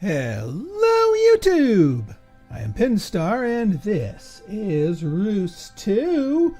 Hello YouTube! I am Pinstar and this is Reus 2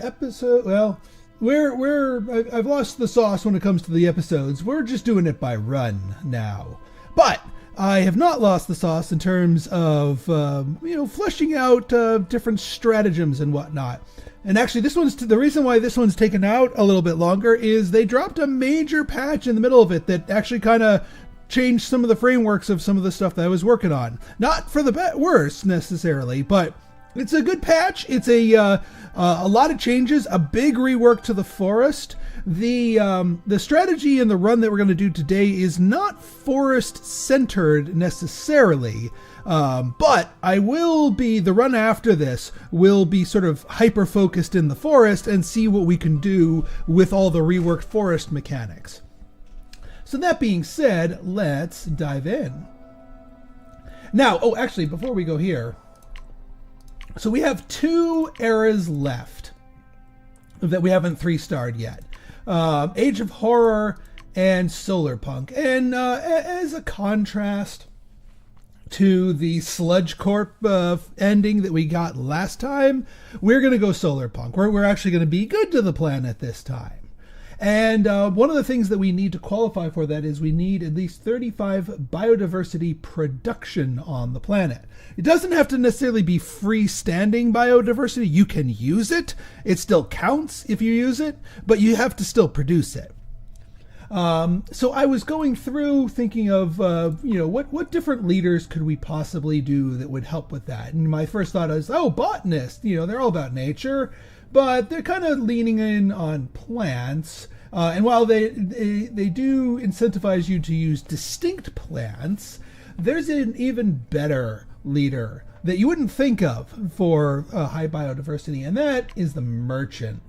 episode. Well, I've lost the sauce when it comes to the episodes. We're just doing it by run now. But I have not lost the sauce in terms of fleshing out different stratagems and whatnot. And actually, the reason why this one's taken out a little bit longer is they dropped a major patch in the middle of it that actually kind of changed some of the frameworks of some of the stuff that I was working on. Not for the worse necessarily, but it's a good patch. It's a lot of changes, a big rework to the forest. The strategy in the run that we're going to do today is not forest centered necessarily, but the run after this will be sort of hyper focused in the forest and see what we can do with all the reworked forest mechanics. So that being said, let's dive in. Now, actually, before we go here, so we have 2 eras left that we haven't 3-starred yet. Age of Horror and Solar Punk. And as a contrast to the Sludge Corp ending that we got last time, we're going to go Solar Punk. We're actually going to be good to the planet this time. And one of the things that we need to qualify for that is we need at least 35 biodiversity production on the planet. It doesn't have to necessarily be freestanding biodiversity. You can use it. It still counts if you use it, but you have to still produce it. So I was going through thinking of, what different leaders could we possibly do that would help with that? And my first thought was, botanists, they're all about nature, but they're kind of leaning in on plants. And while they do incentivize you to use distinct plants, there's an even better leader that you wouldn't think of for high biodiversity, and that is the merchant.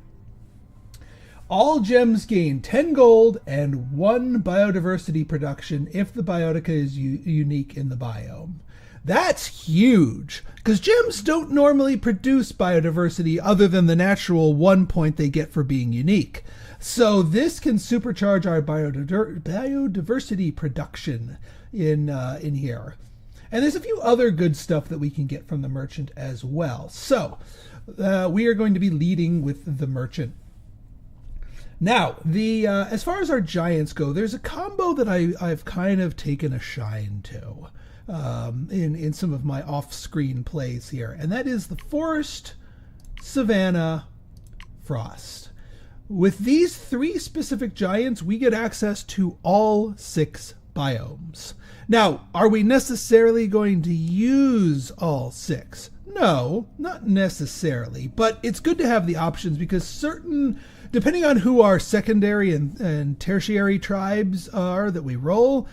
All gems gain 10 gold and 1 biodiversity production if the biotica is unique in the biome. That's huge, because gems don't normally produce biodiversity other than the natural 1 point they get for being unique. So this can supercharge our biodiversity production in here. And there's a few other good stuff that we can get from the merchant as well. So we are going to be leading with the merchant. Now, as far as our giants go, there's a combo that I've kind of taken a shine to in some of my off-screen plays here, and that is the Forest, Savanna, Frost. With these 3 specific giants, we get access to all 6 biomes. Now, are we necessarily going to use all 6? No, not necessarily, but it's good to have the options because depending on who our secondary and tertiary tribes are that we roll,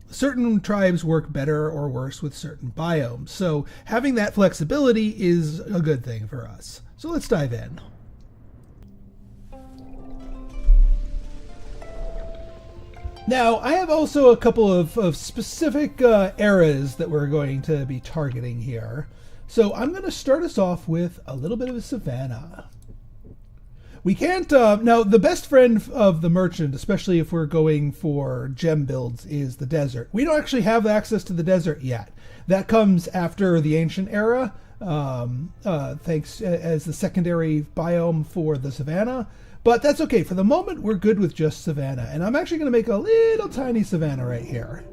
certain tribes work better or worse with certain biomes. So having that flexibility is a good thing for us. So let's dive in. Now, I have also a couple of specific eras that we're going to be targeting here. So I'm going to start us off with a little bit of a Savanna. We can't, now the best friend of the merchant, especially if we're going for gem builds, is the desert. We don't actually have access to the desert yet. That comes after the ancient era, thanks as the secondary biome for the Savanna. But that's okay. For the moment, we're good with just Savanna. And I'm actually going to make a little tiny Savanna right here.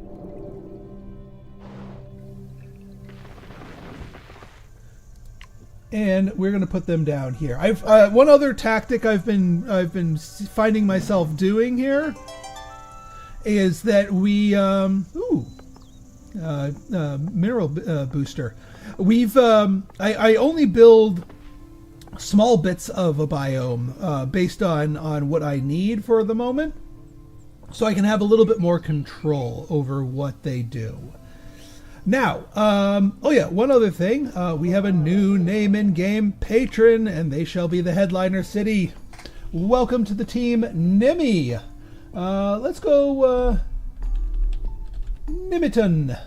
And we're going to put them down here. One other tactic I've been finding myself doing here is that we mineral booster. I only build small bits of a biome based on what I need for the moment, so I can have a little bit more control over what they do. Now, one other thing. We have a new name in-game patron, and they shall be the headliner city. Welcome to the team, Nimi. Let's go, Nimiton.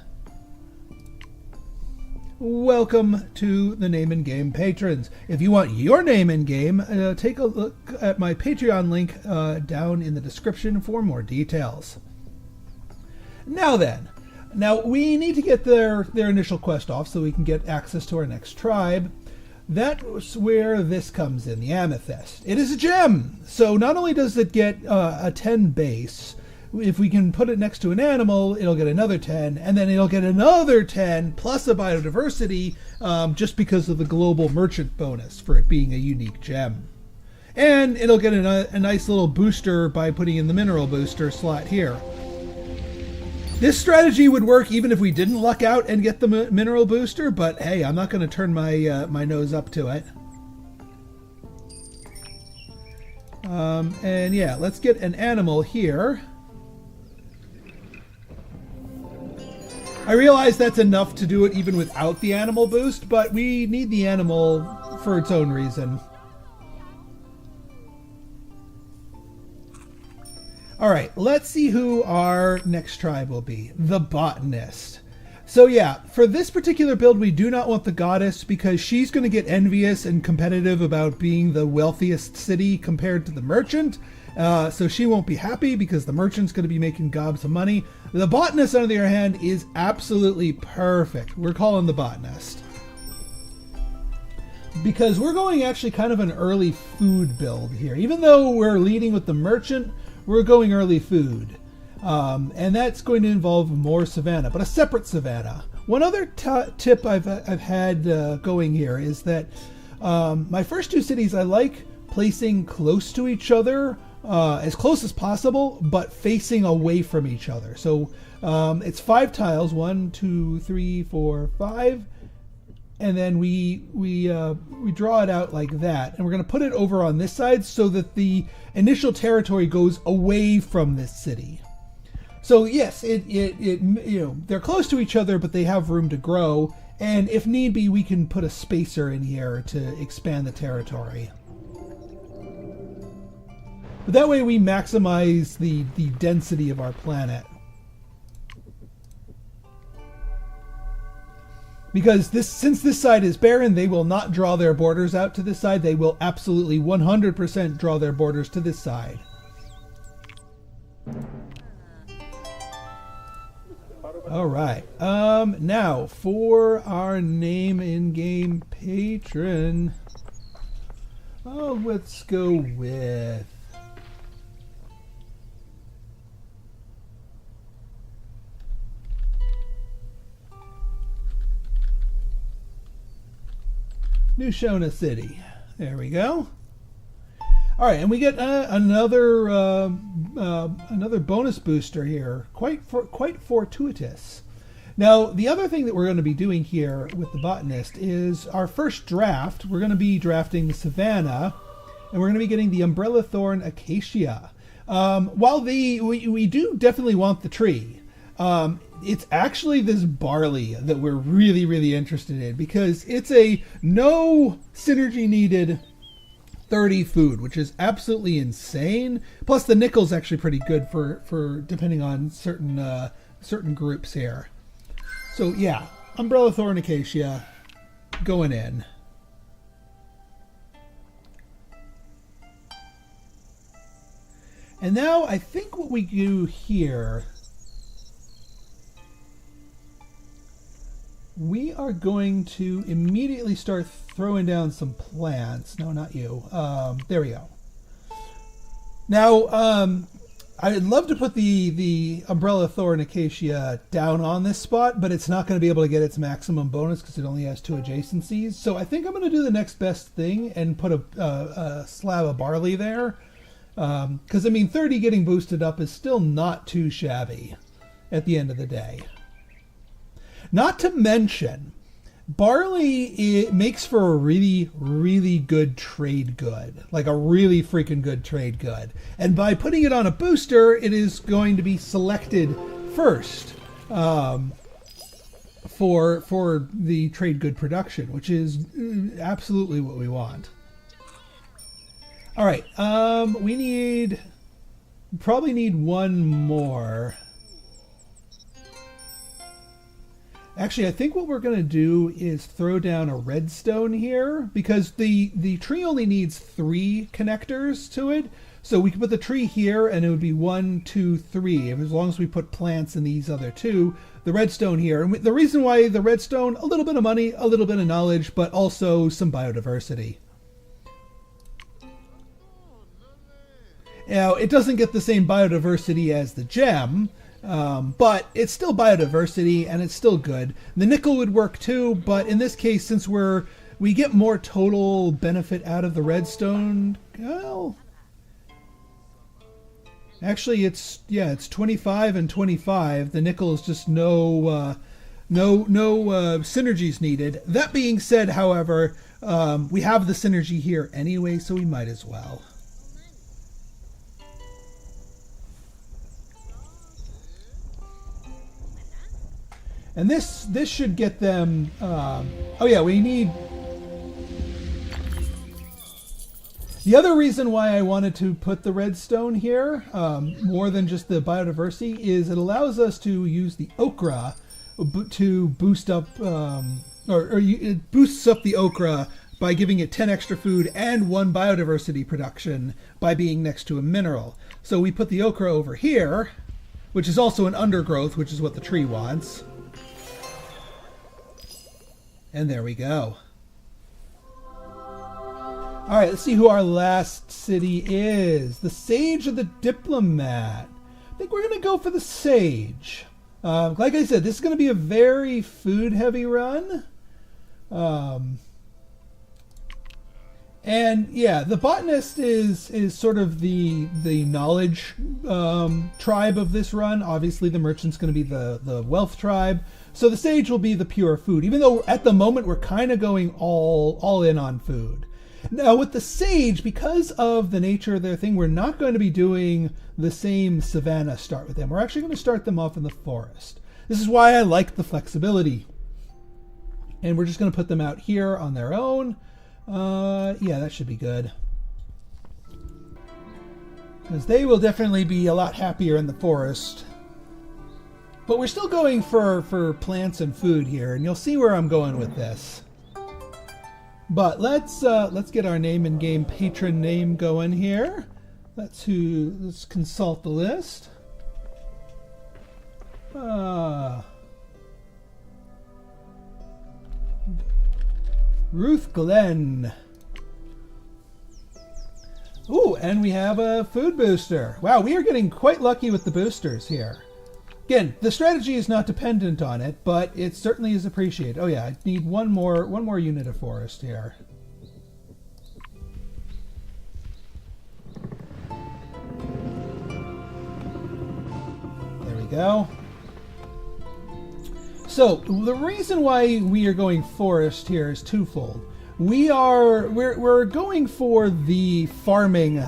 Welcome to the Name in Game patrons. If you want your name in game, take a look at my Patreon link down in the description for more details. Now then, now we need to get their initial quest off so we can get access to our next tribe. That's where this comes in, the amethyst. It is a gem, so not only does it get a 10 base, if we can put it next to an animal, it'll get another 10, and then it'll get another 10 plus a biodiversity, just because of the global merchant bonus for it being a unique gem. And it'll get a nice little booster by putting in the mineral booster slot here. This strategy would work even if we didn't luck out and get the mineral booster, but hey, I'm not going to turn my my nose up to it. And yeah, let's get an animal here. I realize that's enough to do it even without the animal boost, but we need the animal for its own reason. All right, let's see who our next tribe will be. The botanist. So yeah, for this particular build, we do not want the goddess because she's going to get envious and competitive about being the wealthiest city compared to the merchant. So she won't be happy because the merchant's going to be making gobs of money. The botanist, on the other hand, is absolutely perfect. We're calling the botanist. Because we're going actually kind of an early food build here. Even though we're leading with the merchant, we're going early food. And that's going to involve more Savanna, but a separate Savanna. One other tip I've had going here is that my first two cities I like placing close to each other, as close as possible, but facing away from each other. So it's 5 tiles, 1, 2, 3, 4, 5. And then we draw it out like that, and we're going to put it over on this side so that the initial territory goes away from this city. So yes, they're close to each other, but they have room to grow, and if need be, we can put a spacer in here to expand the territory. But that way we maximize the density of our planet. Because since this side is barren, they will not draw their borders out to this side. They will absolutely 100% draw their borders to this side. All right. Now for our name in-game patron. Oh, let's go with New Shona City. There we go. All right, and we get another bonus booster here. Quite fortuitous. Now, the other thing that we're going to be doing here with the botanist is our first draft. We're going to be drafting Savanna, and we're going to be getting the umbrella thorn acacia. While we do definitely want the tree. It's actually this barley that we're really, really interested in because it's a no synergy needed 30 food, which is absolutely insane. Plus the nickel's actually pretty good for depending on certain groups here. So yeah, umbrella thorn acacia going in. And now I think what we do here, we are going to immediately start throwing down some plants. No, not you. There we go. Now, I'd love to put the umbrella thorn acacia down on this spot, but it's not going to be able to get its maximum bonus because it only has 2 adjacencies. So I think I'm going to do the next best thing and put a slab of barley there. Because, I mean, 30 getting boosted up is still not too shabby at the end of the day. Not to mention, barley, it makes for a really, really good trade good. Like a really freaking good trade good. And by putting it on a booster, it is going to be selected first for the trade good production, which is absolutely what we want. All right, we probably need one more. Actually, I think what we're going to do is throw down a redstone here because the tree only needs 3 connectors to it. So we could put the tree here, and it would be 1, 2, 3. And as long as we put plants in these other two, the redstone here. And the reason why the redstone, a little bit of money, a little bit of knowledge, but also some biodiversity. Now, it doesn't get the same biodiversity as the gem, but it's still biodiversity, and it's still good. The nickel would work too, but in this case, since we get more total benefit out of the redstone, well, actually it's 25 and 25. The nickel is just no synergies needed. That being said, however, we have the synergy here anyway, so we might as well. And this should get them. Oh yeah, we need. The other reason why I wanted to put the redstone here, more than just the biodiversity, is it allows us to use the okra to boost up, it boosts up the okra by giving it 10 extra food and 1 biodiversity production by being next to a mineral. So we put the okra over here, which is also an undergrowth, which is what the tree wants. And there we go. All right, let's see who our last city is. The Sage or the Diplomat? I think we're going to go for the Sage. Like I said, this is going to be a very food-heavy run. And yeah, the botanist is sort of the knowledge tribe of this run. Obviously, the merchant's going to be the wealth tribe. So the sage will be the pure food, even though at the moment we're kind of going all in on food. Now with the sage, because of the nature of their thing, we're not going to be doing the same Savanna start with them. We're actually going to start them off in the forest. This is why I like the flexibility. And we're just going to put them out here on their own. Yeah, that should be good. Because they will definitely be a lot happier in the forest. But we're still going for plants and food here, and you'll see where I'm going with this. But let's get our name and game patron name going here. Let's consult the list. Ruth Glenn. Ooh, and we have a food booster. Wow, we are getting quite lucky with the boosters here. Again, the strategy is not dependent on it, but it certainly is appreciated. Oh yeah, I need one more unit of forest here. There we go. So the reason why we are going forest here is twofold. We're going for the farming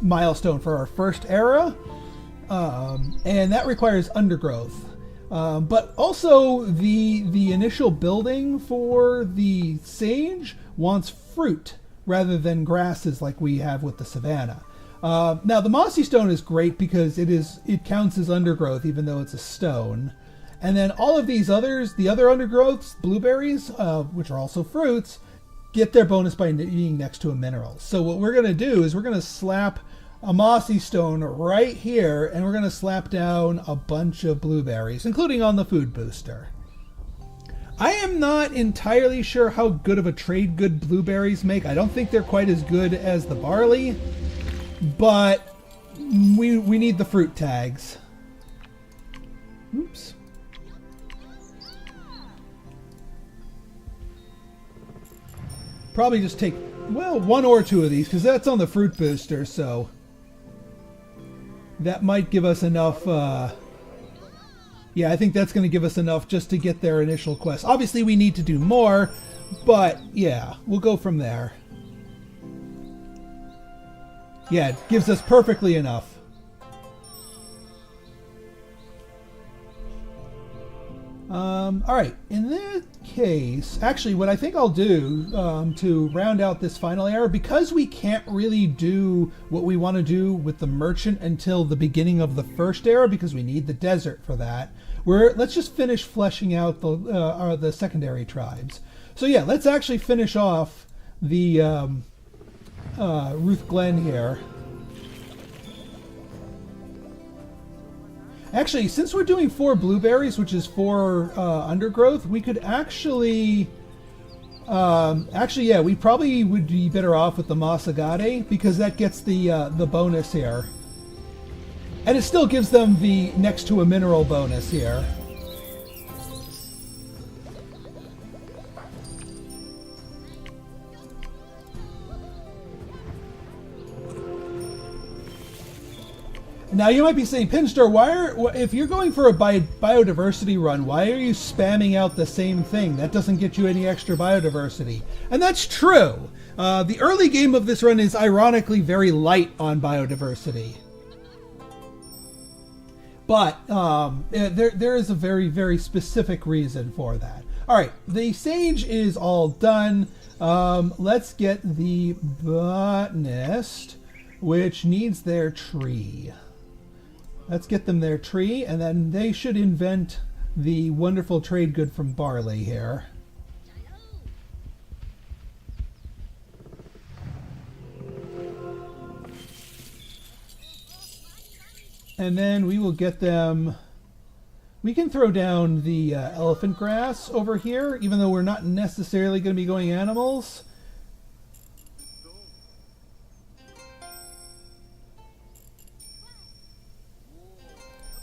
milestone for our first era. And that requires undergrowth. But also the initial building for the sage wants fruit rather than grasses like we have with the Savanna. Now the mossy stone is great because it counts as undergrowth even though it's a stone. And then all of these others, the other undergrowths, blueberries, which are also fruits, get their bonus by being next to a mineral. So what we're going to do is we're going to slap a mossy stone right here, and we're going to slap down a bunch of blueberries, including on the food booster. I am not entirely sure how good of a trade good blueberries make. I don't think they're quite as good as the barley, but we need the fruit tags. Oops. Probably just take, well, 1 or 2 of these, because that's on the fruit booster, so that might give us enough. Yeah, I think that's going to give us enough just to get their initial quest. Obviously, we need to do more, but yeah, we'll go from there. Yeah, it gives us perfectly enough. All right, in this case, actually what I think I'll do to round out this final era, because we can't really do what we want to do with the merchant until the beginning of the first era because we need the desert for that, let's just finish fleshing out the secondary tribes. So yeah, let's actually finish off the Ruth Glenn here. Actually, since we're doing 4 blueberries, which is 4 undergrowth, we could actually... yeah, we probably would be better off with the Masagade because that gets the bonus here. And it still gives them the next to a mineral bonus here. Now you might be saying, Pinstar, if you're going for a biodiversity run, why are you spamming out the same thing? That doesn't get you any extra biodiversity. And that's true. The early game of this run is ironically very light on biodiversity. But there is a very, very specific reason for that. All right, the sage is all done. Let's get the botanist, which needs their tree. Let's get them their tree, and then they should invent the wonderful trade good from barley here. And then we will get them... We can throw down the elephant grass over here, even though we're not necessarily going to be going animals.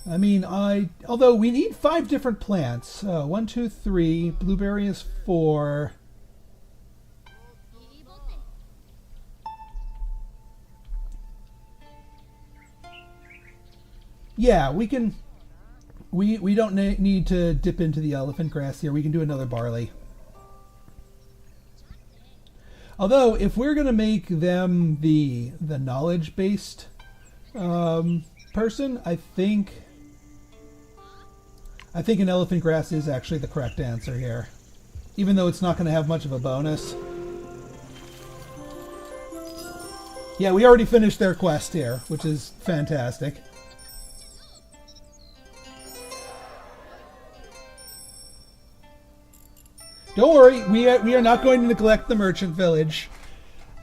I mean, although we need 5 different plants. 1, 2, 3. Blueberry is 4. Yeah, we can... We don't need to dip into the elephant grass here. We can do another barley. Although, if we're going to make them the knowledge-based person, I think an elephant grass is actually the correct answer here. Even though it's not going to have much of a bonus. Yeah, we already finished their quest here, which is fantastic. Don't worry, we are not going to neglect the merchant village.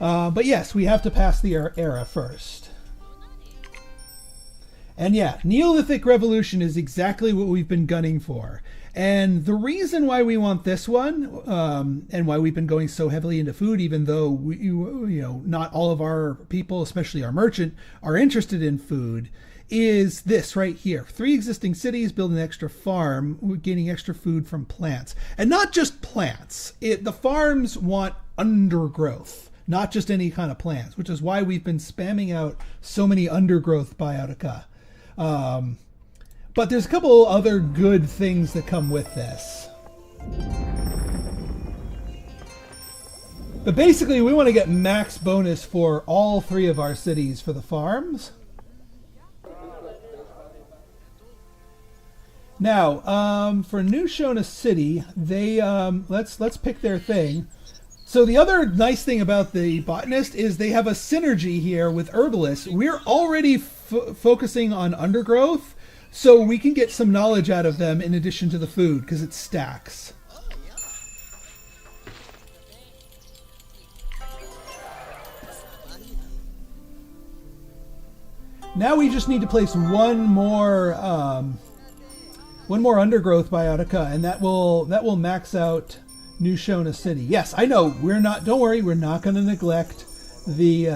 But yes, we have to pass the era first. And yeah, Neolithic Revolution is exactly what we've been gunning for. And the reason why we want this one, and why we've been going so heavily into food, even though not all of our people, especially our merchant, are interested in food, is this right here. 3 existing cities, build an extra farm, gaining extra food from plants. And not just plants. The farms want undergrowth, not just any kind of plants, which is why we've been spamming out so many undergrowth biotica. But there's a couple other good things that come with this. But basically, we want to get max bonus for all 3 of our cities for the farms. Now, for New Shona City, they let's pick their thing. So the other nice thing about the botanist is they have a synergy here with herbalists. We're already focusing on undergrowth, so we can get some knowledge out of them in addition to the food because it stacks. Now we just need to place one more undergrowth biotica, and that will max out New Shona City. Yes, I know we're not. Don't worry, we're not going to neglect the.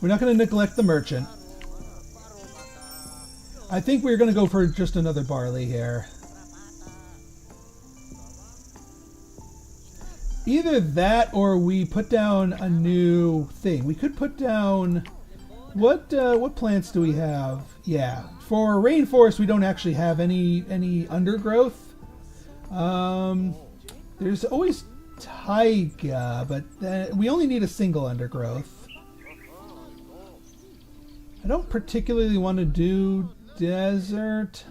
We're not going to neglect the merchant. I think we're going to go for just another barley here. Either that, or we put down a new thing. We could put down. What plants do we have? Yeah, for rainforest we don't actually have any undergrowth. There's always taiga, but we only need a single undergrowth. I don't particularly want to do desert,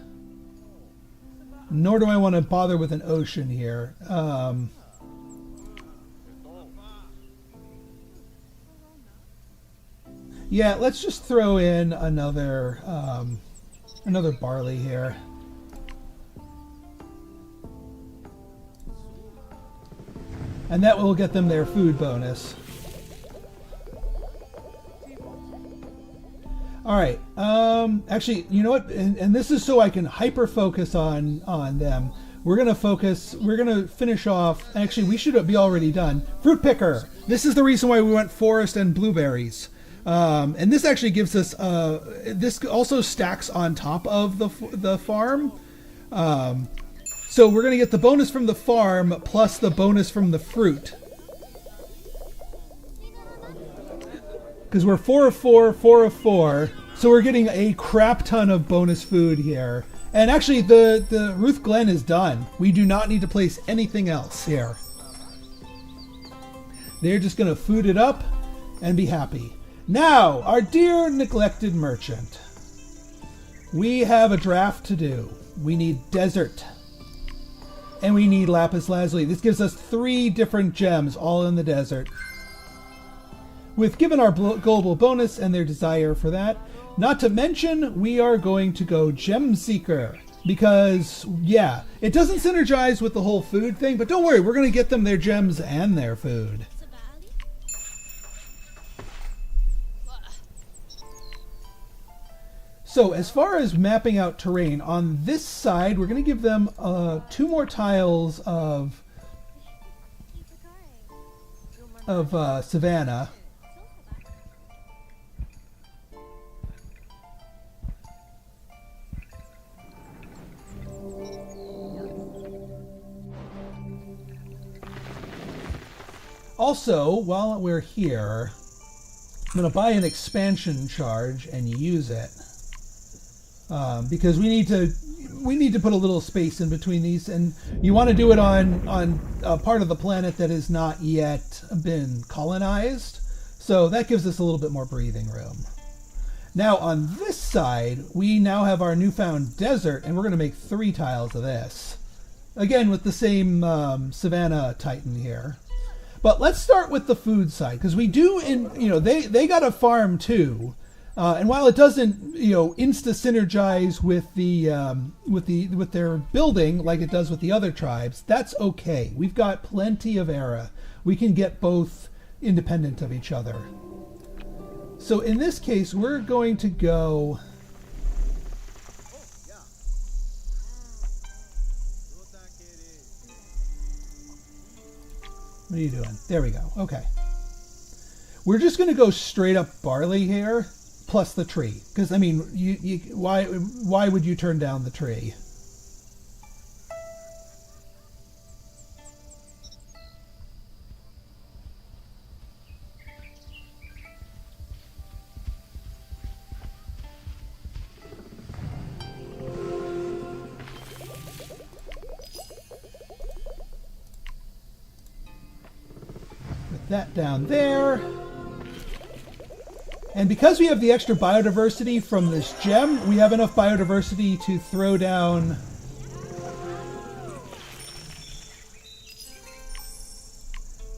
nor do I want to bother with an ocean here. Yeah, let's just throw in another barley here. And that will get them their food bonus. All right. Actually, you know what? And this is so I can hyper focus on them. We're gonna focus. We're gonna finish off. Actually, we should be already done. Fruit picker. This is the reason why we went forest and blueberries. And this actually gives us. This also stacks on top of the farm. So we're gonna get the bonus from the farm plus the bonus from the fruit. Because we're 4 of 4, 4 of 4. So we're getting a crap ton of bonus food here. And actually, the Ruth Glen is done. We do not need to place anything else here. They're just going to food it up and be happy. Now, our dear neglected merchant. We have a draft to do. We need desert. And we need lapis lazuli. This gives us 3 different gems, all in the desert. We've given our global bonus and their desire for that. Not to mention, we are going to go Gem Seeker. Because, yeah, it doesn't synergize with the whole food thing, but don't worry, we're going to get them their gems and their food. So, as far as mapping out terrain, on this side, we're going to give them 2 more tiles of Savanna. Also, while we're here, I'm going to buy an expansion charge and use it because we need to put a little space in between these, and you want to do it on a part of the planet that has not yet been colonized, so that gives us a little bit more breathing room. Now on this side, we now have our newfound desert, and we're going to make 3 tiles of this, again with the same Savanna Titan here. But let's start with the food side, because we do, they got a farm too, and while it doesn't, insta synergize with their building like it does with the other tribes, that's okay. We've got plenty of era. We can get both independent of each other. So in this case, we're going to go. What are you doing? There we go. Okay. We're just going to go straight up barley here, plus the tree. Because, I mean, why would you turn down the tree? That down there. And because we have the extra biodiversity from this gem, we have enough biodiversity to throw down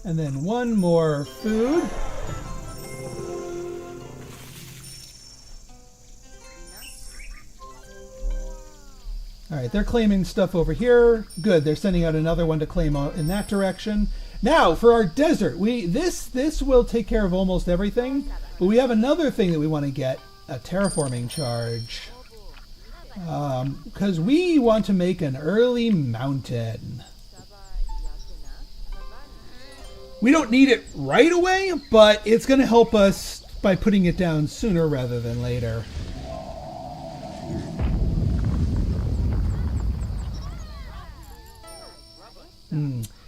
and then 1 more food. All right, they're claiming stuff over here. Good, they're sending out another one to claim in that direction. Now, for our desert, this will take care of almost everything, but we have another thing that we want to get, a terraforming charge. Because we want to make an early mountain. We don't need it right away, but it's going to help us by putting it down sooner rather than later.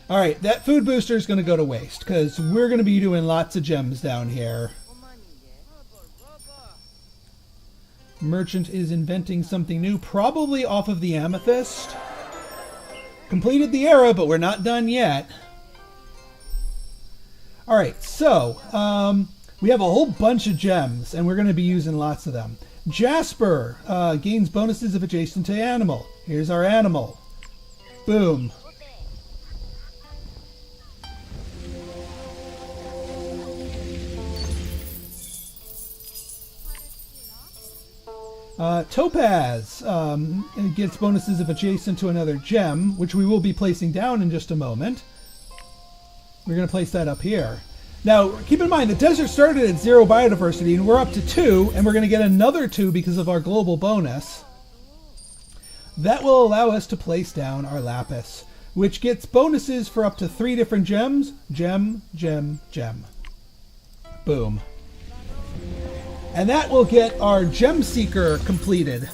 All right, that food booster is going to go to waste because we're going to be doing lots of gems down here. Merchant is inventing something new, probably off of the amethyst. Completed the era, but we're not done yet. All right, so we have a whole bunch of gems, and we're going to be using lots of them. Jasper gains bonuses if adjacent to animal. Here's our animal. Boom. Topaz gets bonuses if adjacent to another gem, which we will be placing down in just a moment. We're going to place that up here. Now, keep in mind, the desert started at 0 biodiversity, and we're up to 2, and we're going to get another 2 because of our global bonus. That will allow us to place down our lapis, which gets bonuses for up to 3 different gems. Gem, gem, gem. Boom. And that will get our gem seeker completed.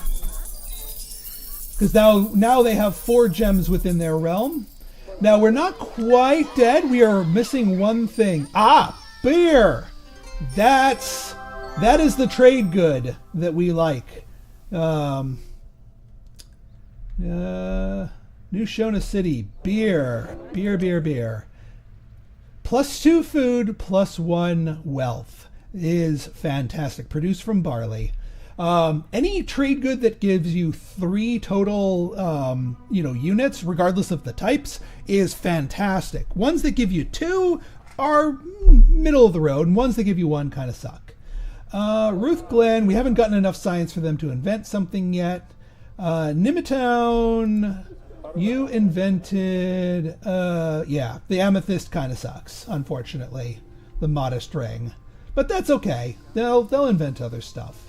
Because now they have 4 gems within their realm. Now we're not quite dead. We are missing one thing. Ah, beer. That is the trade good that we like. New Shona City. Beer. Beer, beer, beer. +2 food, +1 wealth is fantastic. Produced from barley. Any trade good that gives you 3 total, units, regardless of the types, is fantastic. Ones that give you 2 are middle of the road, and ones that give you 1 kind of suck. Ruth Glen, we haven't gotten enough science for them to invent something yet. Nimitown, you invented, the amethyst kind of sucks, unfortunately. The modest ring. But that's okay. They'll invent other stuff.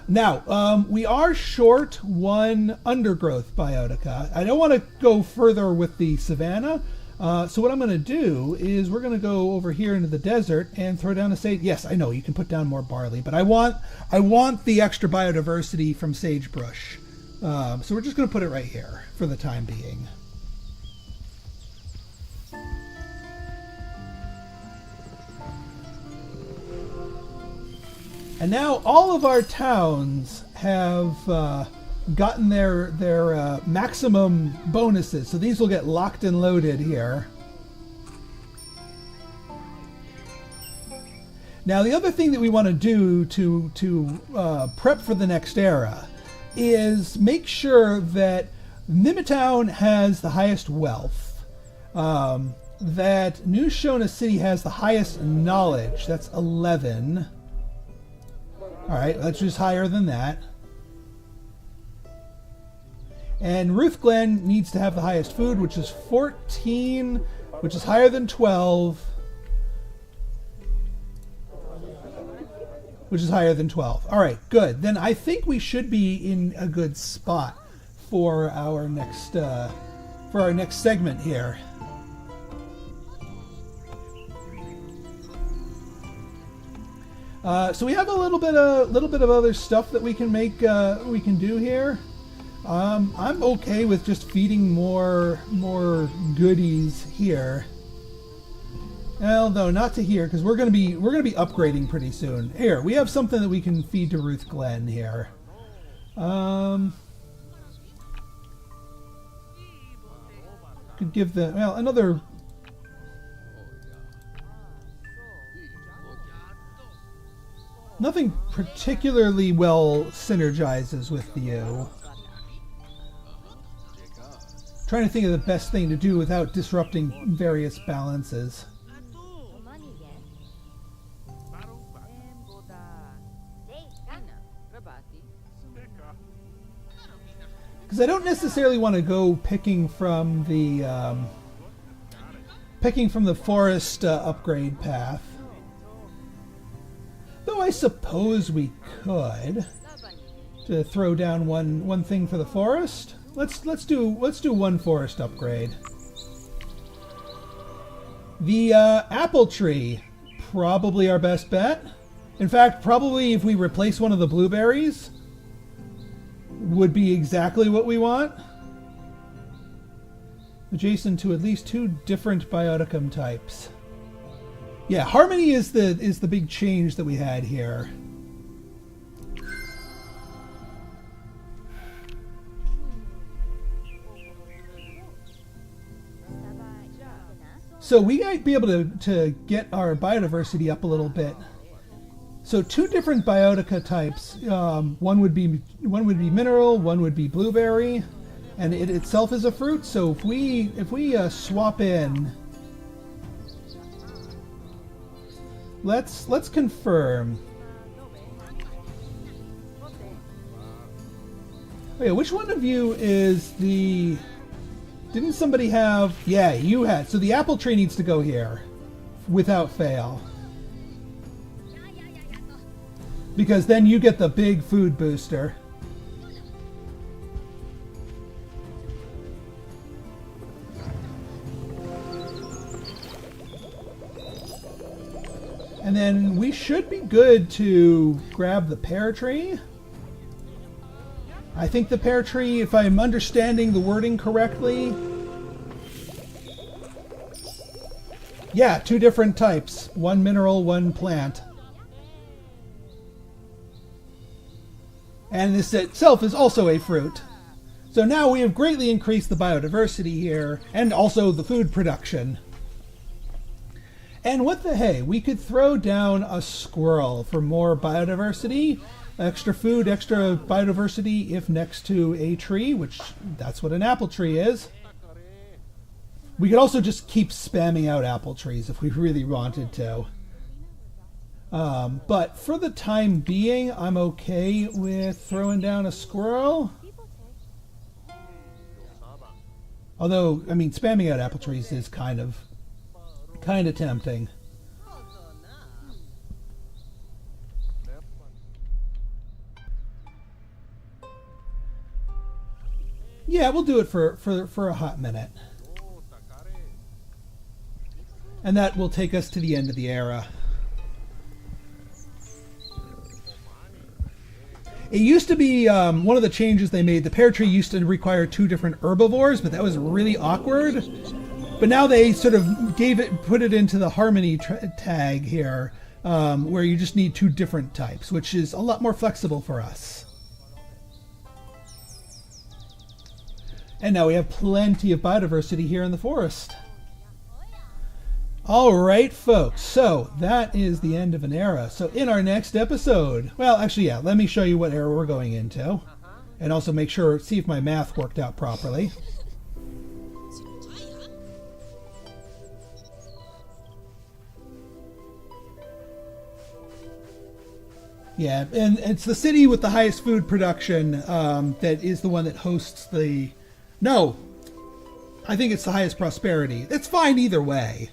Now, we are short 1 undergrowth biotica. I don't want to go further with the savanna. So what I'm going to do is we're going to go over here into the desert and throw down a sage. Yes, I know you can put down more barley, but I want the extra biodiversity from sagebrush. So we're just going to put it right here for the time being. And now all of our towns have gotten their maximum bonuses. So these will get locked and loaded here. Now the other thing that we want to do to prep for the next era is make sure that Nimitown has the highest wealth. That New Shona City has the highest knowledge. That's 11. Alright, that's just higher than that. And Ruth Glen needs to have the highest food, which is 14, which is higher than 12. Which is higher than 12. Alright, good. Then I think we should be in a good spot for our next segment here. So we have a little bit of other stuff that we can do here. I'm okay with just feeding more goodies here. Well, no, not to here, because we're gonna be upgrading pretty soon. Here, we have something that we can feed to Ruth Glen here. Could give the another. Nothing particularly well synergizes with you. Trying to think of the best thing to do without disrupting various balances. Because I don't necessarily want to go picking from the forest upgrade path. Though I suppose we could to throw down one thing for the forest. Let's do 1 forest upgrade. The apple tree, probably our best bet. In fact, probably if we replace one of the blueberries, would be exactly what we want. Adjacent to at least 2 different bioticum types. Yeah, harmony is the big change that we had here. So we might be able to get our biodiversity up a little bit. So 2 different biotica types. One would be mineral, one would be blueberry, and it itself is a fruit. So if we swap in. Let's confirm. Oh yeah, which one of you is the... Didn't somebody have... Yeah, you had. So the apple tree needs to go here. Without fail. because then you get the big food booster. And then we should be good to grab the pear tree. I think the pear tree, if I'm understanding the wording correctly, yeah, 2 different types. 1 mineral, 1 plant. And this itself is also a fruit. So now we have greatly increased the biodiversity here, and also the food production. And what the hey, we could throw down a squirrel for more biodiversity, extra food, extra biodiversity if next to a tree, which that's what an apple tree is. We could also just keep spamming out apple trees if we really wanted to. But for the time being, I'm okay with throwing down a squirrel. Although, I mean, spamming out apple trees is kind of tempting. Yeah, we'll do it for a hot minute. And that will take us to the end of the era. It used to be one of the changes they made. The pear tree used to require 2 different herbivores, but that was really awkward. But now they sort of put it into the harmony tag here, where you just need 2 different types, which is a lot more flexible for us. And now we have plenty of biodiversity here in the forest. All right, folks, so that is the end of an era. So in our next episode, well, actually, yeah, let me show you what era we're going into, and also see if my math worked out properly. Yeah, and it's the city with the highest food production that is the one that hosts the... No, I think it's the highest prosperity. It's fine either way.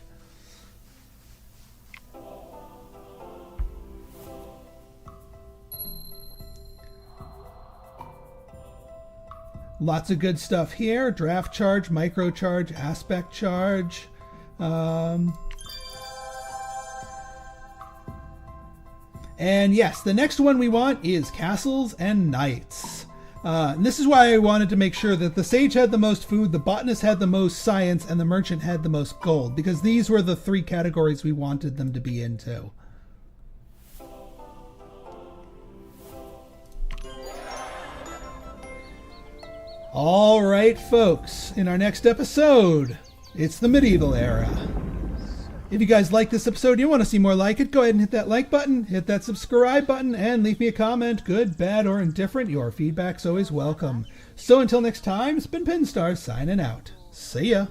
Lots of good stuff here. Draft charge, micro charge, aspect charge. And yes, the next one we want is castles and knights. And this is why I wanted to make sure that the sage had the most food, the botanist had the most science, and the merchant had the most gold, because these were the 3 categories we wanted them to be into. All right, folks, in our next episode, it's the medieval era. If you guys like this episode and you want to see more like it, go ahead and hit that like button, hit that subscribe button, and leave me a comment, good, bad, or indifferent. Your feedback's always welcome. So until next time, it's been Pinstar signing out. See ya.